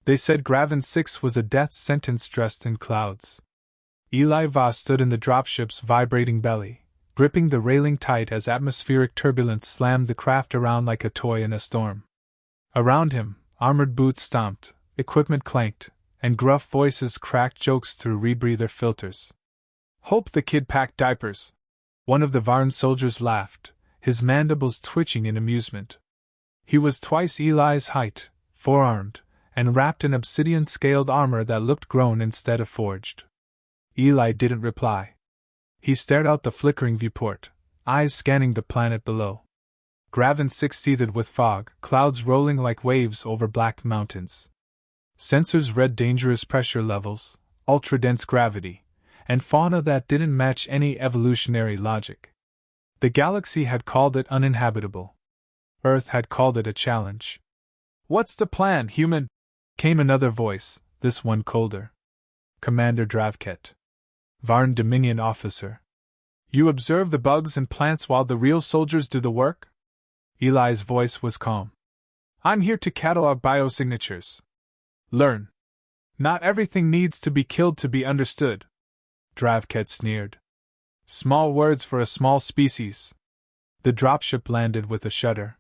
They said Graven 6 was a death sentence dressed in clouds. Eli Voss stood in the dropship's vibrating belly, gripping the railing tight as atmospheric turbulence slammed the craft around like a toy in a storm. Around him, armored boots stomped, equipment clanked, and gruff voices cracked jokes through rebreather filters. "Hope the kid packed diapers," one of the Varn soldiers laughed, his mandibles twitching in amusement. He was twice Eli's height, four-armed, and wrapped in obsidian-scaled armor that looked grown instead of forged. Eli didn't reply. He stared out the flickering viewport, eyes scanning the planet below. Graven 6 seethed with fog, clouds rolling like waves over black mountains. Sensors read dangerous pressure levels, ultra-dense gravity, and fauna that didn't match any evolutionary logic. The galaxy had called it uninhabitable. Earth had called it a challenge. "What's the plan, human?" came another voice, this one colder. "Commander Dravket. Varn Dominion officer. You observe the bugs and plants while the real soldiers do the work?" Eli's voice was calm. "I'm here to catalog biosignatures. Learn. Not everything needs to be killed to be understood." Dravket sneered. "Small words for a small species." The dropship landed with a shudder.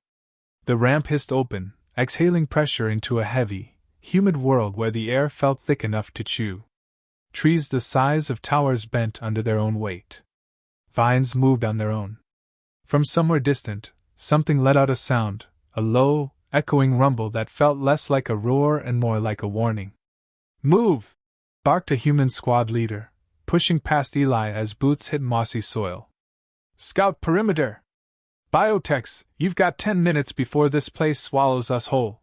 The ramp hissed open, exhaling pressure into a heavy, humid world where the air felt thick enough to chew. Trees the size of towers bent under their own weight. Vines moved on their own. From somewhere distant, something let out a sound, a low, echoing rumble that felt less like a roar and more like a warning. "Move!" barked a human squad leader, pushing past Eli as boots hit mossy soil. "Scout perimeter! Biotechs, you've got 10 minutes before this place swallows us whole."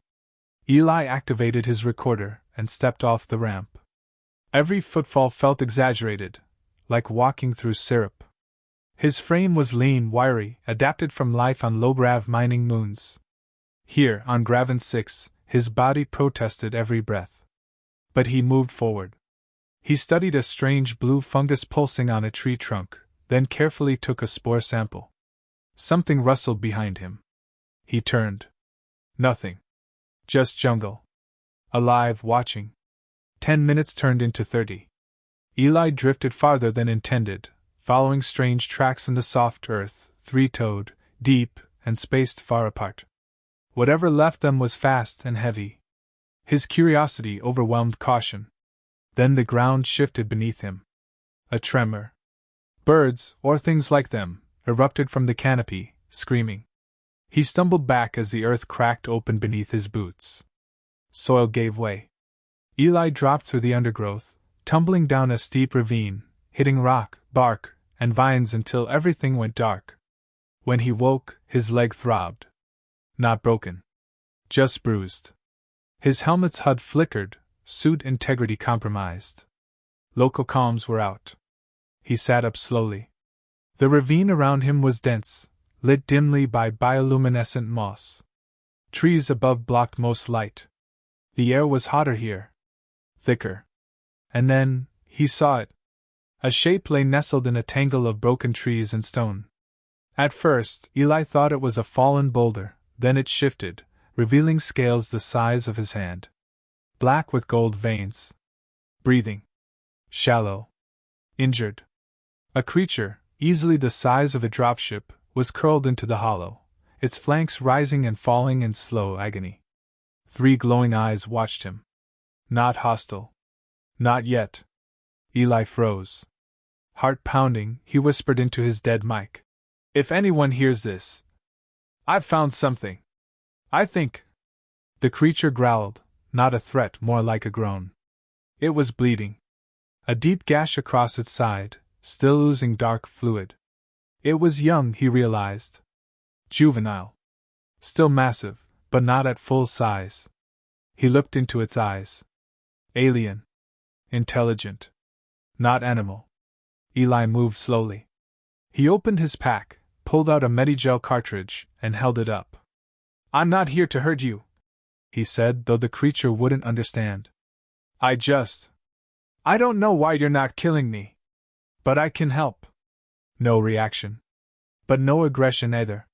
Eli activated his recorder and stepped off the ramp. Every footfall felt exaggerated, like walking through syrup. His frame was lean, wiry, adapted from life on low-grav mining moons. Here, on Graven 6, his body protested every breath. But he moved forward. He studied a strange blue fungus pulsing on a tree trunk, then carefully took a spore sample. Something rustled behind him. He turned. Nothing. Just jungle. Alive, watching. 10 minutes turned into 30. Eli drifted farther than intended, following strange tracks in the soft earth, three-toed, deep, and spaced far apart. Whatever left them was fast and heavy. His curiosity overwhelmed caution. Then the ground shifted beneath him. A tremor. Birds, or things like them, erupted from the canopy, screaming. He stumbled back as the earth cracked open beneath his boots. Soil gave way. Eli dropped through the undergrowth, tumbling down a steep ravine, hitting rock, bark, and vines until everything went dark. When he woke, his leg throbbed. Not broken. Just bruised. His helmet's HUD flickered, suit integrity compromised. Local comms were out. He sat up slowly. The ravine around him was dense, lit dimly by bioluminescent moss. Trees above blocked most light. The air was hotter here. Thicker. And then, he saw it. A shape lay nestled in a tangle of broken trees and stone. At first, Eli thought it was a fallen boulder, then it shifted, revealing scales the size of his hand. Black with gold veins. Breathing. Shallow. Injured. A creature, easily the size of a dropship, was curled into the hollow, its flanks rising and falling in slow agony. 3 glowing eyes watched him. Not hostile. Not yet. Eli froze. Heart pounding, he whispered into his dead mic. "If anyone hears this, I've found something. I think." The creature growled, not a threat, more like a groan. It was bleeding. A deep gash across its side, still oozing dark fluid. It was young, he realized. Juvenile. Still massive, but not at full size. He looked into its eyes. Alien. Intelligent. Not animal. Eli moved slowly. He opened his pack, pulled out a Medigel cartridge, and held it up. "I'm not here to hurt you," he said, though the creature wouldn't understand. I don't know why you're not killing me. But I can help." No reaction. But no aggression either.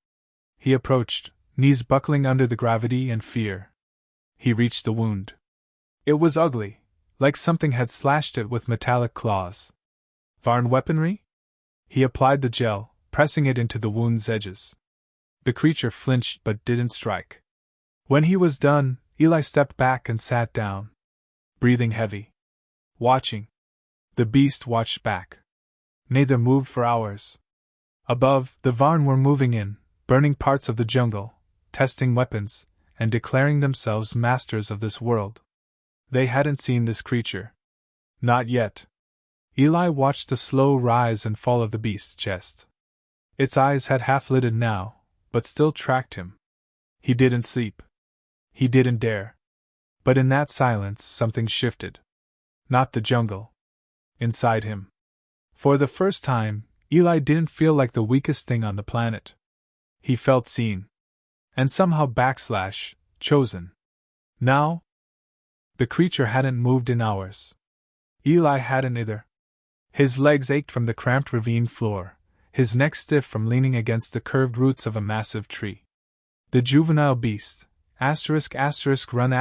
He approached, knees buckling under the gravity and fear. He reached the wound. It was ugly, like something had slashed it with metallic claws. Varn weaponry? He applied the gel, pressing it into the wound's edges. The creature flinched but didn't strike. When he was done, Eli stepped back and sat down, breathing heavy. Watching. The beast watched back. Neither moved for hours. Above, the Varn were moving in, burning parts of the jungle, testing weapons, and declaring themselves masters of this world. They hadn't seen this creature. Not yet. Eli watched the slow rise and fall of the beast's chest. Its eyes had half-lidded now, but still tracked him. He didn't sleep. He didn't dare. But in that silence something shifted. Not the jungle. Inside him. For the first time, Eli didn't feel like the weakest thing on the planet. He felt seen. And somehow chosen. Now? The creature hadn't moved in hours. Eli hadn't either. His legs ached from the cramped ravine floor, his neck stiff from leaning against the curved roots of a massive tree. The juvenile beast, run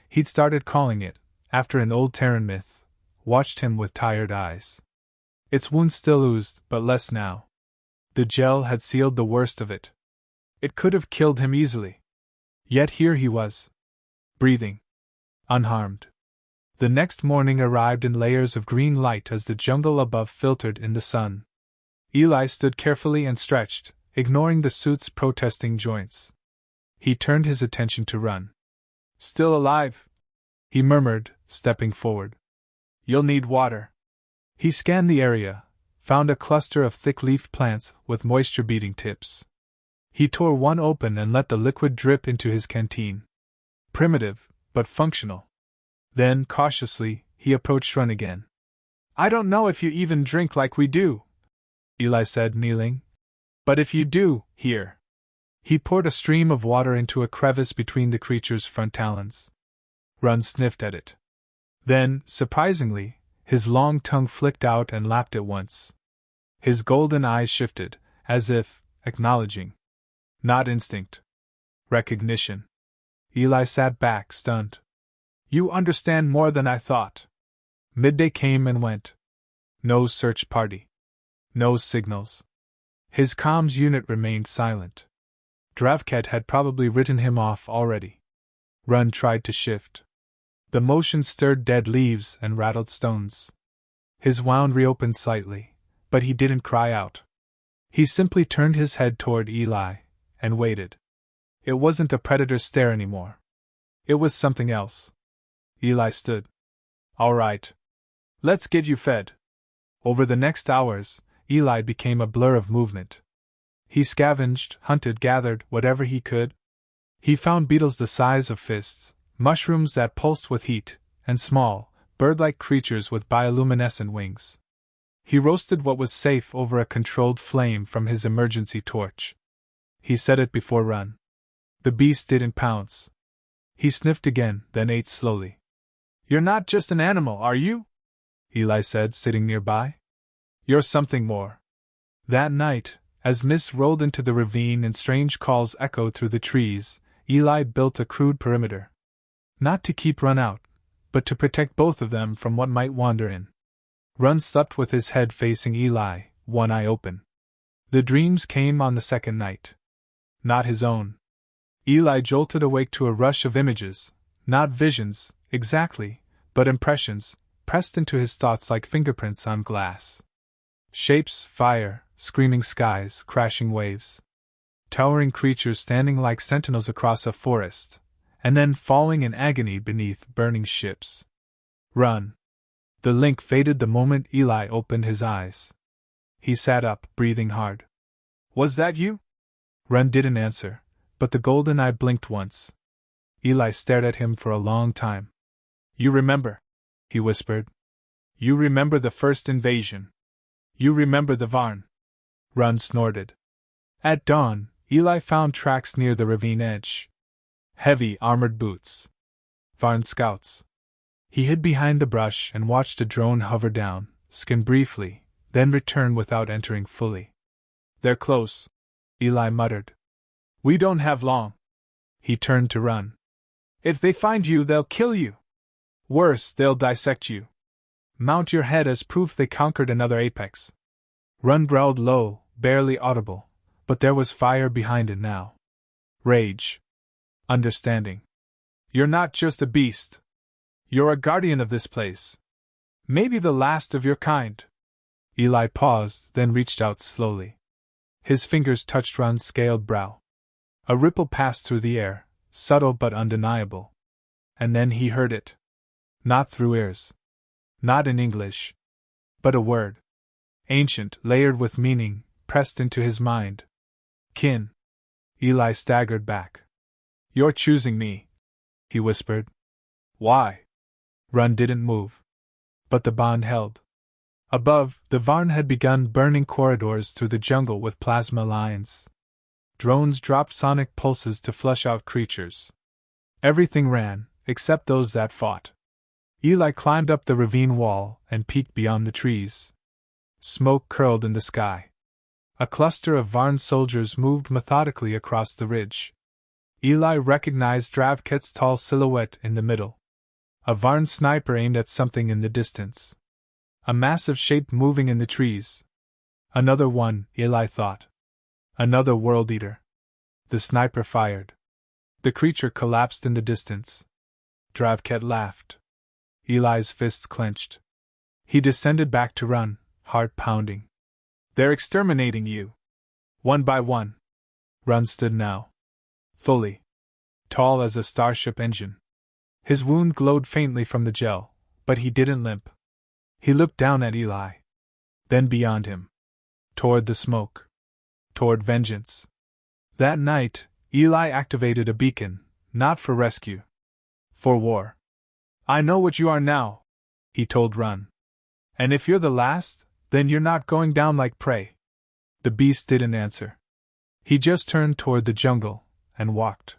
he'd started calling it, after an old Terran myth, watched him with tired eyes. Its wound still oozed, but less now. The gel had sealed the worst of it. It could have killed him easily. Yet here he was. Breathing. Unharmed. The next morning arrived in layers of green light as the jungle above filtered in the sun. Eli stood carefully and stretched, ignoring the suit's protesting joints. He turned his attention to Run. Still alive? He murmured, stepping forward. You'll need water. He scanned the area, found a cluster of thick-leafed plants with moisture-beating tips. He tore one open and let the liquid drip into his canteen. Primitive, but functional. Then, cautiously, he approached Run again. I don't know if you even drink like we do, Eli said, kneeling. But if you do, here. He poured a stream of water into a crevice between the creature's front talons. Run sniffed at it. Then, surprisingly, his long tongue flicked out and lapped it once. His golden eyes shifted, as if acknowledging. Not instinct. Recognition. Eli sat back, stunned. You understand more than I thought. Midday came and went. No search party. No signals. His comms unit remained silent. Dravket had probably written him off already. Run tried to shift. The motion stirred dead leaves and rattled stones. His wound reopened slightly, but he didn't cry out. He simply turned his head toward Eli and waited. It wasn't a predator's stare anymore. It was something else. Eli stood. All right. Let's get you fed. Over the next hours, Eli became a blur of movement. He scavenged, hunted, gathered whatever he could. He found beetles the size of fists, mushrooms that pulsed with heat, and small, bird-like creatures with bioluminescent wings. He roasted what was safe over a controlled flame from his emergency torch. He set it before Run. The beast didn't pounce. He sniffed again, then ate slowly. You're not just an animal, are you? Eli said, sitting nearby. You're something more. That night, as mist rolled into the ravine and strange calls echoed through the trees, Eli built a crude perimeter. Not to keep Run out, but to protect both of them from what might wander in. Run slept with his head facing Eli, one eye open. The dreams came on the second night. Not his own. Eli jolted awake to a rush of images, not visions, exactly, but impressions, pressed into his thoughts like fingerprints on glass. Shapes, fire, screaming skies, crashing waves. Towering creatures standing like sentinels across a forest, and then falling in agony beneath burning ships. Run. The link faded the moment Eli opened his eyes. He sat up, breathing hard. Was that you? Run didn't answer, but the golden eye blinked once. Eli stared at him for a long time. You remember, he whispered. You remember the first invasion. You remember the Varn. Run snorted. At dawn, Eli found tracks near the ravine edge. Heavy, armored boots. Varn scouts. He hid behind the brush and watched a drone hover down, scan briefly, then return without entering fully. They're close, Eli muttered. We don't have long. He turned to Run. If they find you, they'll kill you. Worse, they'll dissect you. Mount your head as proof they conquered another apex. Run growled low, barely audible, but there was fire behind it now. Rage. Understanding. You're not just a beast. You're a guardian of this place. Maybe the last of your kind. Eli paused, then reached out slowly. His fingers touched Run's scaled brow. A ripple passed through the air, subtle but undeniable. And then he heard it. Not through ears. Not in English. But a word. Ancient, layered with meaning, pressed into his mind. Kin. Eli staggered back. You're choosing me, he whispered. Why? Run didn't move. But the bond held. Above, the Varn had begun burning corridors through the jungle with plasma lines. Drones dropped sonic pulses to flush out creatures. Everything ran, except those that fought. Eli climbed up the ravine wall and peeked beyond the trees. Smoke curled in the sky. A cluster of Varn soldiers moved methodically across the ridge. Eli recognized Dravket's tall silhouette in the middle. A Varn sniper aimed at something in the distance. A massive shape moving in the trees. Another one, Eli thought. Another World Eater. The sniper fired. The creature collapsed in the distance. Dravket laughed. Eli's fists clenched. He descended back to run, heart pounding. They're exterminating you. One by one. Run stood now. Fully. Tall as a starship engine. His wound glowed faintly from the gel, but he didn't limp. He looked down at Eli. Then beyond him. Toward the smoke. Toward vengeance. That night, Eli activated a beacon, not for rescue. For war. I know what you are now, he told Run. And if you're the last, then you're not going down like prey. The beast didn't answer. He just turned toward the jungle, and walked.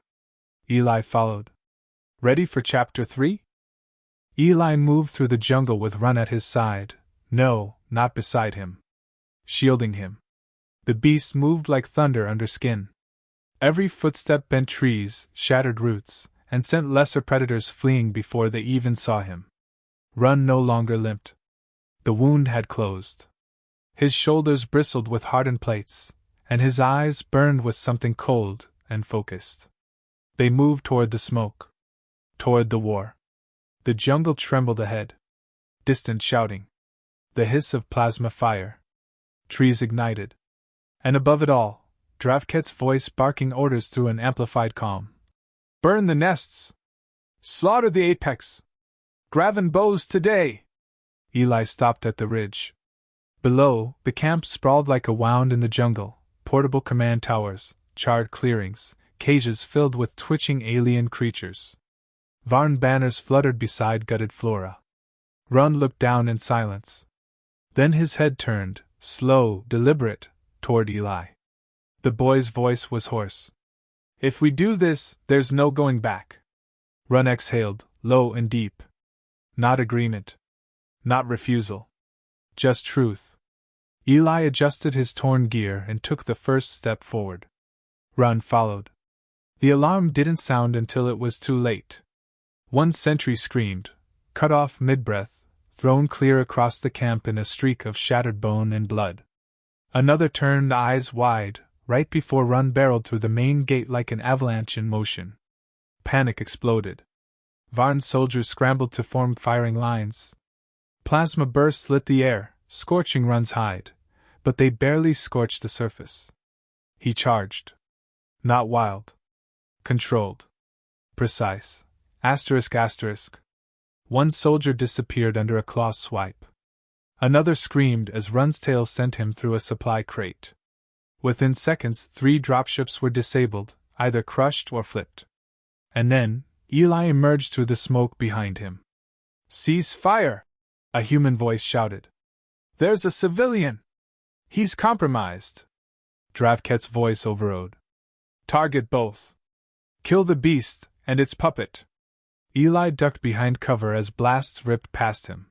Eli followed. Ready for Chapter 3? Eli moved through the jungle with Run at his side, no, not beside him. Shielding him. The beast moved like thunder under skin. Every footstep bent trees, shattered roots, and sent lesser predators fleeing before they even saw him. Run no longer limped. The wound had closed. His shoulders bristled with hardened plates, and his eyes burned with something cold and focused. They moved toward the smoke. Toward the war. The jungle trembled ahead. Distant shouting. The hiss of plasma fire. Trees ignited. And above it all, Dravket's voice barking orders through an amplified calm. Burn the nests! Slaughter the apex! Graven bows today! Eli stopped at the ridge. Below, the camp sprawled like a wound in the jungle, portable command towers, charred clearings, cages filled with twitching alien creatures. Varn banners fluttered beside gutted flora. Run looked down in silence. Then his head turned, slow, deliberate, toward Eli. The boy's voice was hoarse. If we do this, there's no going back. Run exhaled, low and deep. Not agreement. Not refusal. Just truth. Eli adjusted his torn gear and took the first step forward. Run followed. The alarm didn't sound until it was too late. One sentry screamed, cut off mid-breath, thrown clear across the camp in a streak of shattered bone and blood. Another turned eyes wide, right before Run barreled through the main gate like an avalanche in motion. Panic exploded. Varn soldiers scrambled to form firing lines. Plasma bursts lit the air, scorching Run's hide, but they barely scorched the surface. He charged. Not wild. Controlled. Precise. ***. One soldier disappeared under a claw swipe. Another screamed as Run's tail sent him through a supply crate. Within seconds, 3 dropships were disabled, either crushed or flipped. And then, Eli emerged through the smoke behind him. Cease fire! A human voice shouted. There's a civilian! He's compromised! Dravket's voice overrode. Target both! Kill the beast, and its puppet! Eli ducked behind cover as blasts ripped past him.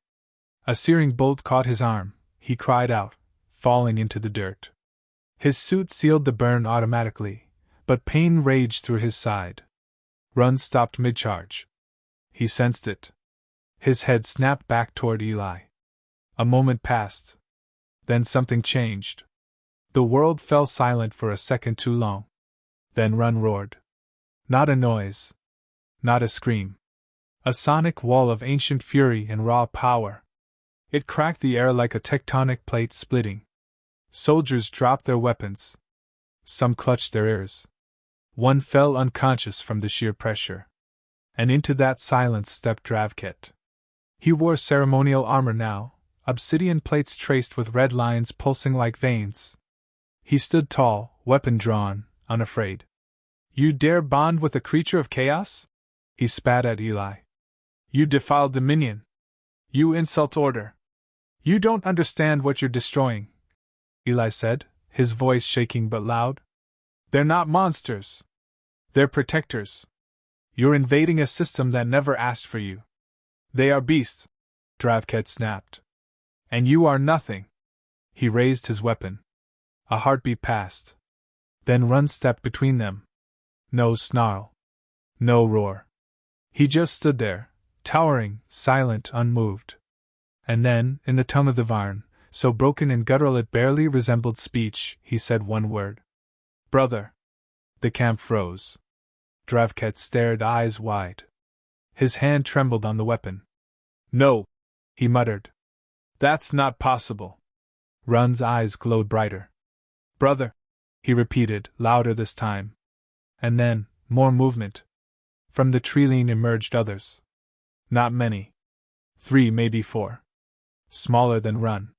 A searing bolt caught his arm, he cried out, falling into the dirt. His suit sealed the burn automatically, but pain raged through his side. Run stopped mid-charge. He sensed it. His head snapped back toward Eli. A moment passed. Then something changed. The world fell silent for a second too long. Then Run roared. Not a noise. Not a scream. A sonic wall of ancient fury and raw power. It cracked the air like a tectonic plate splitting. Soldiers dropped their weapons. Some clutched their ears. One fell unconscious from the sheer pressure. And into that silence stepped Dravket. He wore ceremonial armor now, obsidian plates traced with red lines pulsing like veins. He stood tall, weapon drawn, unafraid. You dare bond with a creature of chaos? He spat at Eli. You defile dominion. You insult order. You don't understand what you're destroying, Eli said, his voice shaking but loud. They're not monsters. They're protectors. You're invading a system that never asked for you. They are beasts, Dravket snapped. And you are nothing. He raised his weapon. A heartbeat passed. Then Run stepped between them. No snarl. No roar. He just stood there, towering, silent, unmoved. And then, in the tongue of the Varn, so broken and guttural it barely resembled speech, he said one word. Brother. The camp froze. Dravket stared, eyes wide. His hand trembled on the weapon. No, he muttered. That's not possible. Run's eyes glowed brighter. Brother, he repeated, louder this time. And then, more movement. From the tree-line emerged others. Not many. 3, maybe 4. Smaller than Run.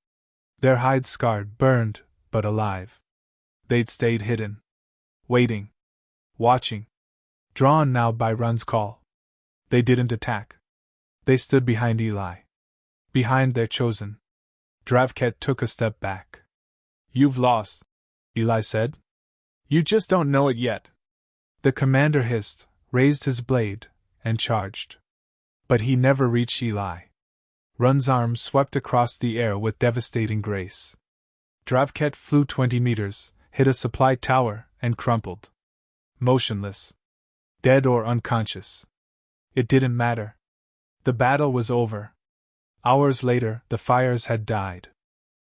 Their hides scarred, burned, but alive. They'd stayed hidden. Waiting. Watching. Drawn now by Run's call. They didn't attack. They stood behind Eli. Behind their chosen. Dravket took a step back. You've lost, Eli said. You just don't know it yet. The commander hissed, raised his blade, and charged. But he never reached Eli. Run's arm swept across the air with devastating grace. Dravket flew 20 meters, hit a supply tower, and crumpled. Motionless. Dead or unconscious. It didn't matter. The battle was over. Hours later, the fires had died.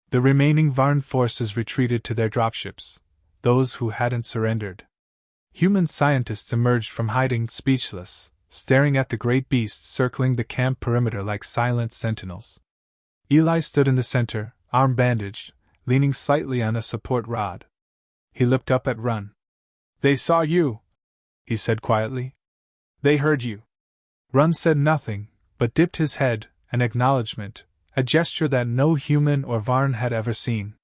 The remaining Varn forces retreated to their dropships, those who hadn't surrendered. Human scientists emerged from hiding speechless, staring at the great beasts circling the camp perimeter like silent sentinels. Eli stood in the center, arm bandaged, leaning slightly on a support rod. He looked up at Run. They saw you, he said quietly. They heard you. Run said nothing, but dipped his head, an acknowledgement, a gesture that no human or Varn had ever seen.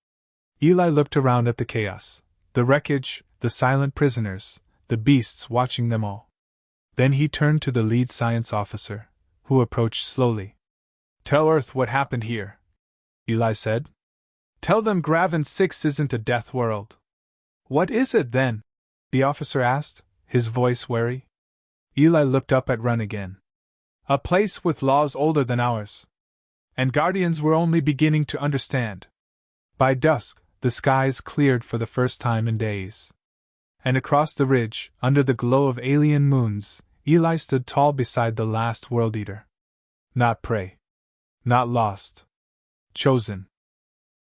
Eli looked around at the chaos, the wreckage, the silent prisoners, the beasts watching them all. Then he turned to the lead science officer, who approached slowly. Tell Earth what happened here, Eli said. Tell them Graven 6 isn't a death world. What is it then? The officer asked, his voice wary. Eli looked up at Run again. A place with laws older than ours. And Guardians were only beginning to understand. By dusk, the skies cleared for the first time in days. And across the ridge, under the glow of alien moons, Eli stood tall beside the last World Eater. Not prey. Not lost. Chosen.